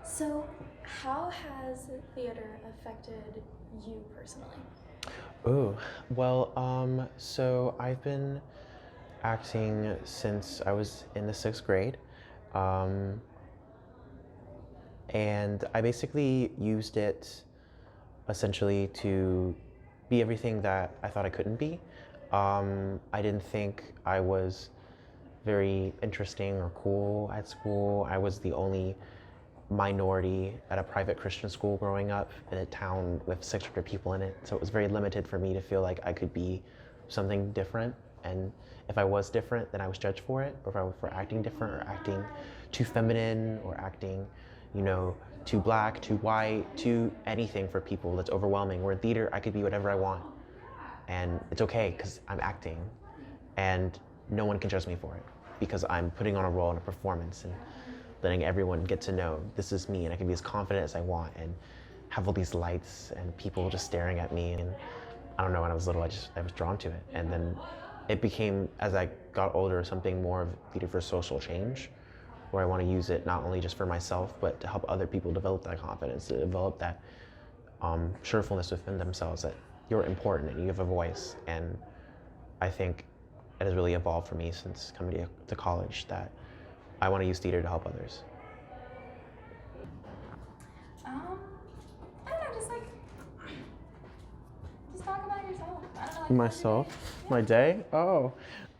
So, how has theater affected you personally? Ooh, so I've been acting since I was in the sixth grade. Um, and I basically used it essentially to be everything that I thought I couldn't be. I didn't think I was very interesting or cool at school. I was the only minority at a private Christian school growing up in a town with 600 people in it. So it was very limited for me to feel like I could be something different. And if I was different, then I was judged for it. Or if I was for acting different or acting too feminine or acting, too black, too white, too anything for people that's overwhelming. Where in theater, I could be whatever I want. And it's okay because I'm acting. And no one can judge me for it because I'm putting on a role and a performance and letting everyone get to know this is me, and I can be as confident as I want and have all these lights and people just staring at me. And I don't know, when I was little, I was drawn to it. And then it became, as I got older, something more of theater for social change, where I want to use it not only just for myself, but to help other people develop that confidence, to develop that surefulness within themselves that you're important and you have a voice. And I think it has really evolved for me since coming to college that I want to use theater to help others. Um, I don't know, just talk about yourself. I don't know, like how's your day? Myself, my Yeah. day.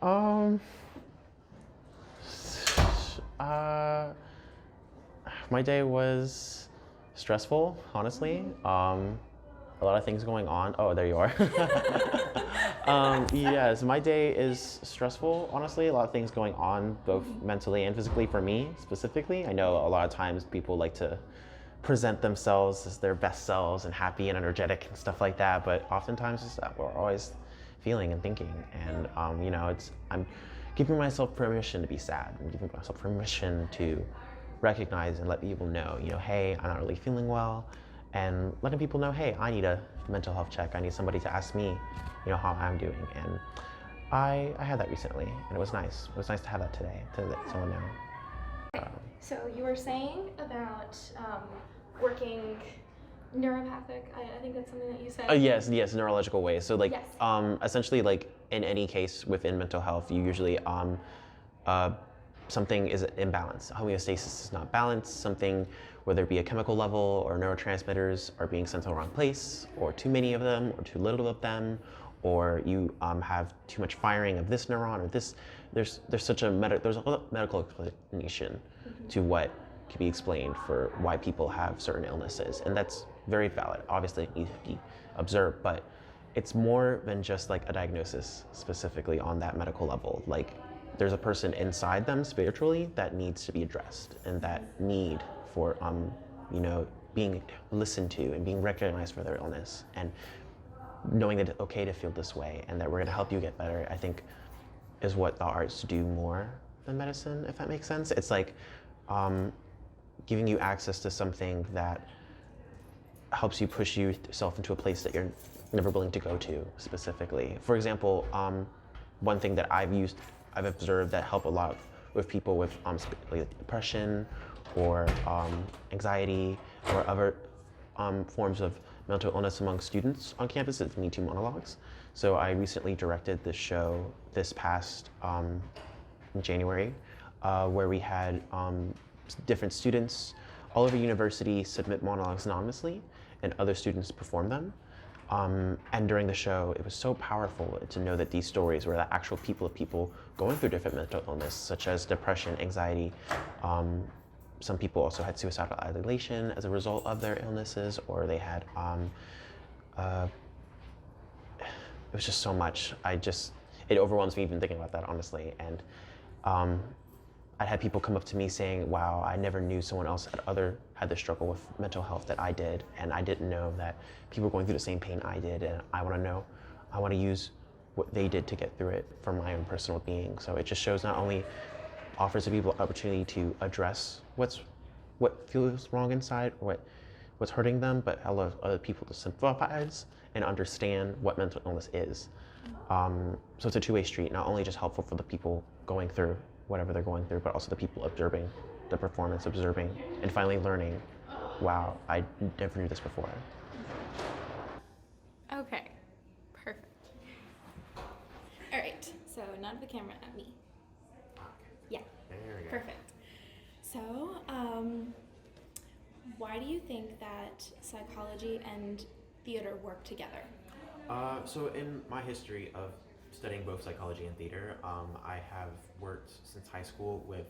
Um, uh, my day was stressful, honestly. A lot of things going on. Oh, there you are. Yes, my day is stressful, honestly. A lot of things going on, both mentally and physically for me specifically. I know a lot of times people like to present themselves as their best selves and happy and energetic and stuff like that, but oftentimes it's that we're always feeling and thinking. And, I'm giving myself permission to be sad. I'm giving myself permission to recognize and let people know, hey, I'm not really feeling well, and letting people know, hey, I need a mental health check. I need somebody to ask me, how I'm doing. And I had that recently, and it was nice. It was nice to have that today, to let someone know. So, you were saying about working neuropathic. I think that's something that you said. Yes, neurological ways. So Yes. essentially, like in any case within mental health, you usually uh, something is imbalanced. Homeostasis is not balanced. Something, whether it be a chemical level or neurotransmitters, are being sent to the wrong place, or too many of them, or too little of them, or you have too much firing of this neuron or this. There's such a there's a medical explanation to what can be explained for why people have certain illnesses, and that's very valid. Obviously, it needs to be observed, but it's more than just like a diagnosis specifically on that medical level. Like, there's a person inside them spiritually that needs to be addressed, and that need for being listened to and being recognized for their illness, and knowing that it's okay to feel this way and that we're going to help you get better, I think is what the arts do more than medicine, if that makes sense. It's like giving you access to something that helps you push yourself into a place that you're never willing to go to specifically. For example, one thing that I've observed that help a lot with people with like depression or anxiety or other forms of mental illness among students on campus is Me Too monologues. So I recently directed this show this past January, where we had different students all over university submit monologues anonymously, and other students perform them. And during the show, it was so powerful to know that these stories were the actual people going through different mental illness, such as depression, anxiety. Some people also had suicidal ideation as a result of their illnesses, or they had, it was just so much. It overwhelms me even thinking about that, honestly. And I had people come up to me saying, wow, I never knew someone else had the struggle with mental health that I did, and I didn't know that people were going through the same pain I did, and I want to use what they did to get through it for my own personal being. So it just shows, not only offers the people opportunity to address what feels wrong inside, or what's hurting them, but allows other people to sympathize and understand what mental illness is. So it's a two-way street, not only just helpful for the people going through whatever they're going through, but also the people observing the performance, observing, and finally learning wow, I never knew this before. Okay, perfect. All right, so not the camera, at me. Yeah, There we go. perfect. So, why do you think that psychology and theater work together? So in my history of studying both psychology and theater, I have worked since high school with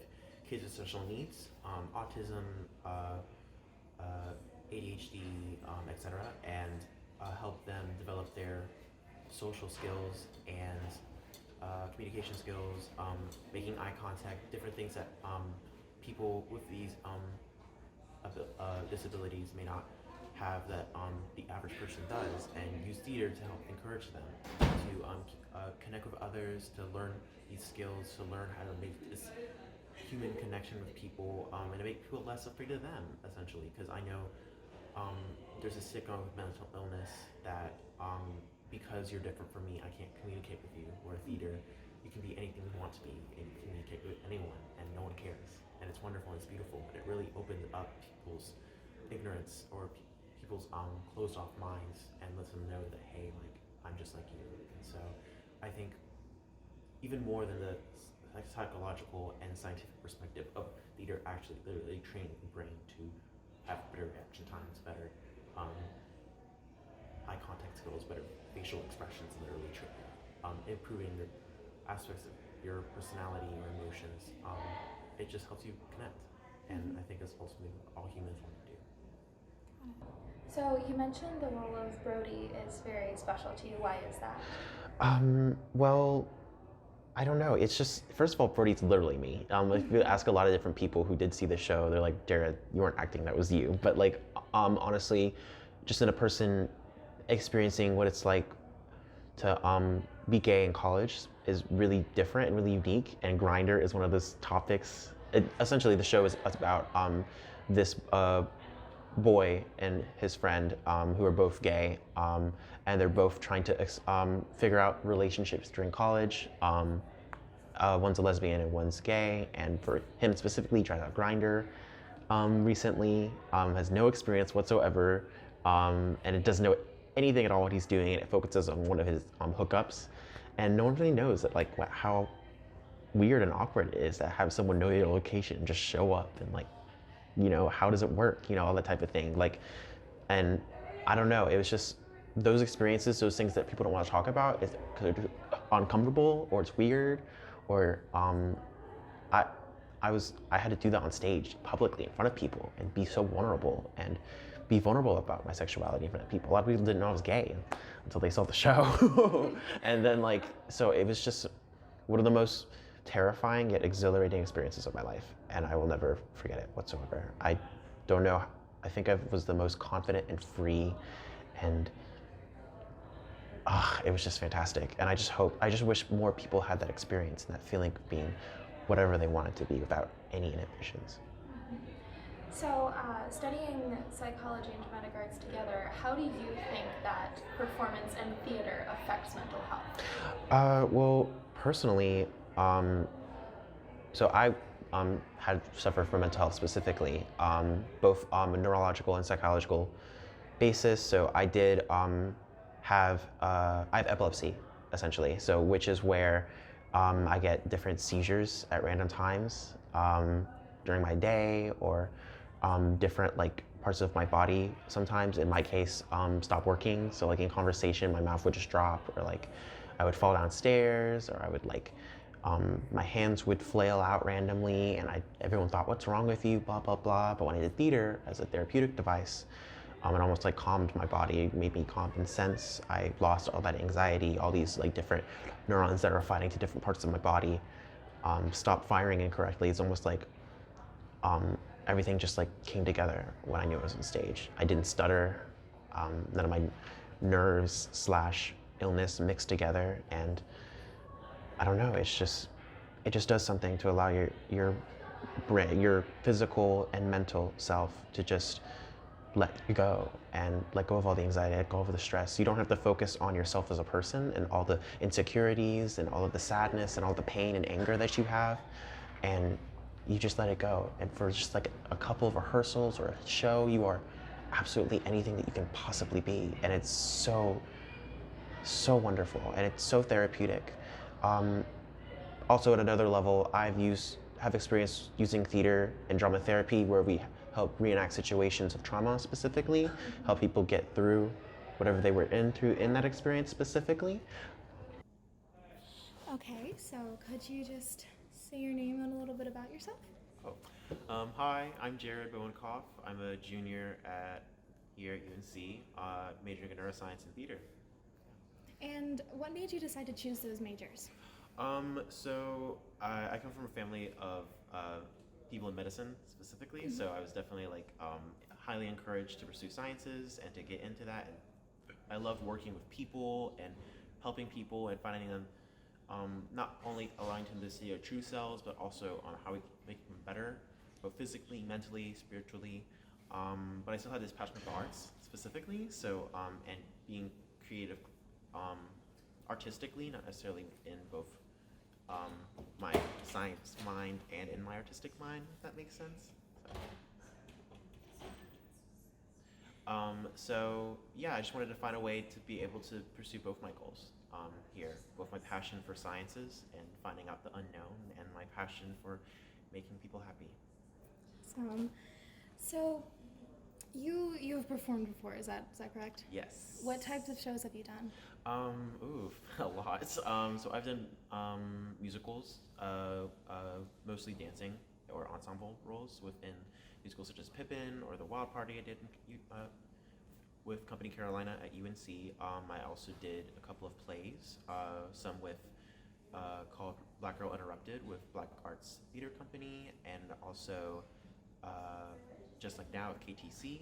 kids with special needs, autism, ADHD, etc., and help them develop their social skills and communication skills, making eye contact, different things that people with these disabilities may not have that the average person does, and use theater to help encourage them to connect with others, to learn these skills, to learn how to make this human connection with people, and to make people less afraid of them, essentially. Because I know there's a stigma with mental illness that because you're different from me, I can't communicate with you. Or theater, you can be anything you want to be, and you communicate with anyone, and no one cares. And it's wonderful and it's beautiful, but it really opens up people's ignorance or people's closed off minds and lets them know that, hey, like, I'm just like you. And so I think even more than the psychological and scientific perspective of theater, actually literally training the brain to have better reaction times, better eye contact skills, better facial expressions, literally improving the aspects of your personality or emotions. It just helps you connect, and I think that's ultimately what all humans want to do. So you mentioned the role of Brody is very special to you. Why is that? Well, I don't know. It's just, first of all, Brody's literally me. If you ask a lot of different people who did see the show, they're like, Dara, you weren't acting, that was you. But like, honestly, just in a person experiencing what it's like to be gay in college is really different and really unique. And Grindr is one of those topics. Essentially, the show is about this boy and his friend who are both gay, and they're both trying to figure out relationships during college. One's a lesbian and one's gay, and for him specifically, he tried out Grindr recently, has no experience whatsoever, and it doesn't know anything at all what he's doing, and it focuses on one of his hookups, and no one really knows that, like, how weird and awkward it is to have someone know your location and just show up, and like, you know, how does it work, you know, all that type of thing. Like, and I don't know, it was just those experiences, those things that people don't want to talk about, is because they're uncomfortable or it's weird, or I had to do that on stage publicly in front of people and be so vulnerable and be vulnerable about my sexuality in front of people. A lot of people didn't know I was gay until they saw the show. And then, like, so it was just one of the most terrifying yet exhilarating experiences of my life, and I will never forget it whatsoever. I don't know, I think I was the most confident and free, and it was just fantastic. And I just wish more people had that experience and that feeling of being whatever they wanted to be without any inhibitions. So, studying psychology and dramatic arts together, how do you think that performance and theater affects mental health? Well, personally, so I had suffered from mental health specifically, both a neurological and psychological basis. So I did I have epilepsy, essentially. So which is where I get different seizures at random times during my day, or different like parts of my body sometimes, in my case, stop working. So like in conversation, my mouth would just drop, or like I would fall downstairs, or I would like, my hands would flail out randomly, and everyone thought, what's wrong with you, blah, blah, blah. But when I did theater as a therapeutic device, it almost like calmed my body, it made me calm in sense. I lost all that anxiety, all these like different neurons that are fighting to different parts of my body stopped firing incorrectly. It's almost like everything just like came together when I knew I was on stage. I didn't stutter, none of my nerves / illness mixed together, and I don't know, it just does something to allow your brain, your physical and mental self to just let you go and let go of all the anxiety, let go of the stress. You don't have to focus on yourself as a person and all the insecurities and all of the sadness and all the pain and anger that you have. And you just let it go. And for just like a couple of rehearsals or a show, you are absolutely anything that you can possibly be. And it's so, so wonderful, and it's so therapeutic. Also at another level, have experience using theater and drama therapy where we help reenact situations of trauma specifically, help people get through whatever they were in that experience specifically. Okay, so could you just say your name and a little bit about yourself? Hi, I'm Jared Bowenkoff. I'm a junior here at UNC, majoring in neuroscience and theater. And what made you decide to choose those majors? So I come from a family of people in medicine specifically, so I was definitely highly encouraged to pursue sciences and to get into that. And I love working with people and helping people and finding them, not only allowing them to see their true selves, but also on how we can make them better, both physically, mentally, spiritually. But I still had this passion for arts specifically, so and being creative artistically, not necessarily in both my science mind and in my artistic mind, if that makes sense. So yeah, I just wanted to find a way to be able to pursue both my goals here, both my passion for sciences and finding out the unknown, and my passion for making people happy. So you have performed before, is that correct? Yes. What types of shows have you done? A lot. So I've done musicals, mostly dancing or ensemble roles within musicals such as Pippin or The Wild Party I did with Company Carolina at UNC. I also did a couple of plays, some with called Black Girl Interrupted with Black Arts Theater Company, and also just like now with KTC,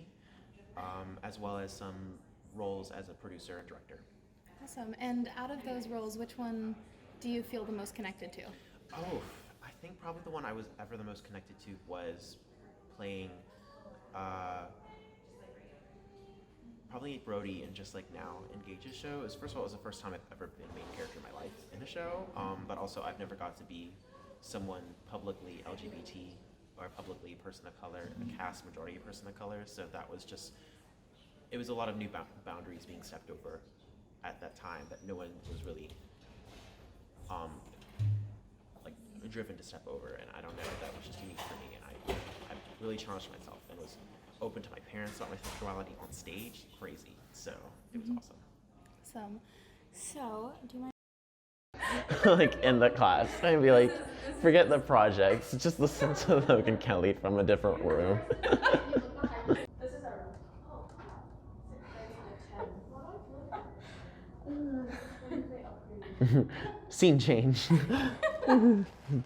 as well as some roles as a producer and director. Awesome. And out of those roles, which one do you feel the most connected to? Oh, I think probably the one I was ever the most connected to was playing probably Brody in Just Like Now in Gage's show. First of all, it was the first time I've ever been a main character in my life in a show, but also I've never got to be someone publicly LGBT or publicly a person of color, a cast majority person of color, so that was just, it was a lot of new boundaries being stepped over at that time that no one was really driven to step over, and I don't know, that was just unique for me, and I really challenged myself and was open to my parents about my sexuality on stage. Crazy. So it was awesome. So do you mind? Like in the class, I'd be like, forget the projects, just listen to Logan Kelly from a different room. Scene change.